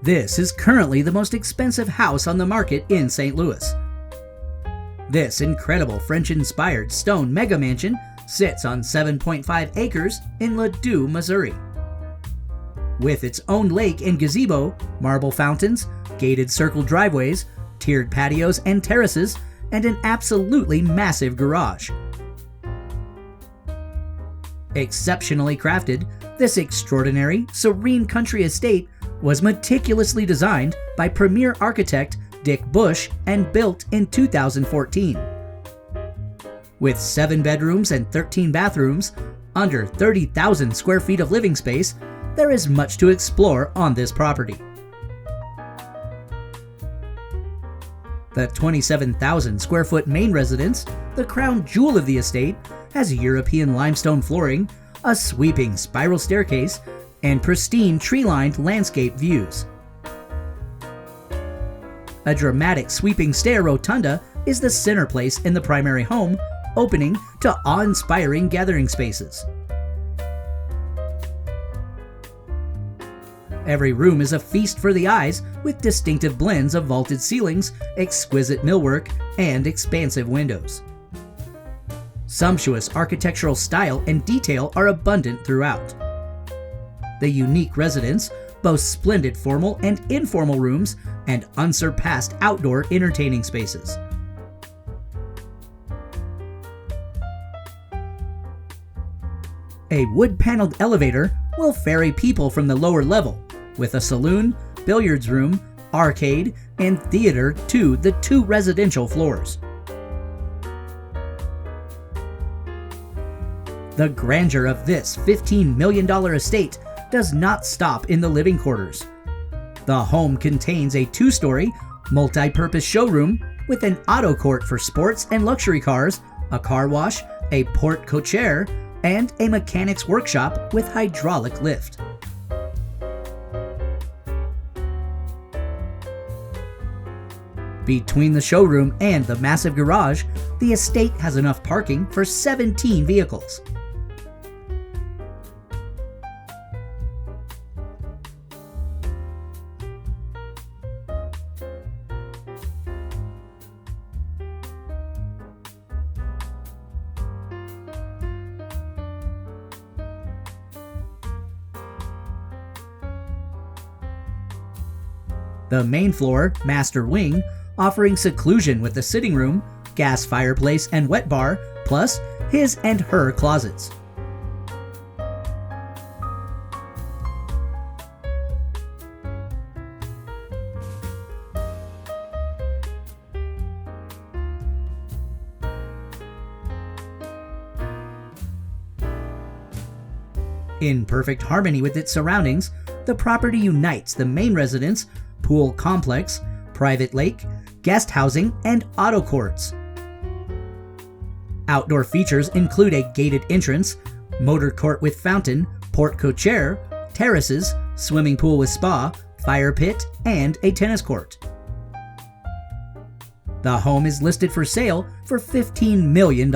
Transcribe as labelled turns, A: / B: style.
A: This is currently the most expensive house on the market in St. Louis. This incredible French-inspired stone mega mansion sits on 7.5 acres in Ladue, Missouri. With its own lake and gazebo, marble fountains, gated circle driveways, tiered patios and terraces, and an absolutely massive garage. Exceptionally crafted, this extraordinary, serene country estate was meticulously designed by premier architect Busch and built in 2014. With 7 bedrooms and 13 bathrooms, under 30,000 square feet of living space, there is much to explore on this property. The 27,000 square foot main residence, the crown jewel of the estate, has European limestone flooring, a sweeping spiral staircase, and pristine tree-lined landscape views. A dramatic sweeping stair rotunda is the center place in the primary home, opening to awe-inspiring gathering spaces. Every room is a feast for the eyes with distinctive blends of vaulted ceilings, exquisite millwork, and expansive windows. Sumptuous architectural style and detail are abundant throughout. The unique residence boasts splendid formal and informal rooms and unsurpassed outdoor entertaining spaces. A wood-paneled elevator will ferry people from the lower level, with a saloon, billiards room, arcade, and theater to the 2 residential floors. The grandeur of this $15 million estate does not stop in the living quarters. The home contains a 2-story, multi-purpose showroom with an auto court for sports and luxury cars, a car wash, a porte-cochere, and a mechanic's workshop with hydraulic lift. Between the showroom and the massive garage, the estate has enough parking for 17 vehicles. The main floor, master wing, offering seclusion with the sitting room, gas fireplace and wet bar, plus his and her closets. In perfect harmony with its surroundings, the property unites the main residence, pool complex, private lake, guest housing, and auto courts. Outdoor features include a gated entrance, motor court with fountain, porte-cochere, terraces, swimming pool with spa, fire pit, and a tennis court. The home is listed for sale for $15 million.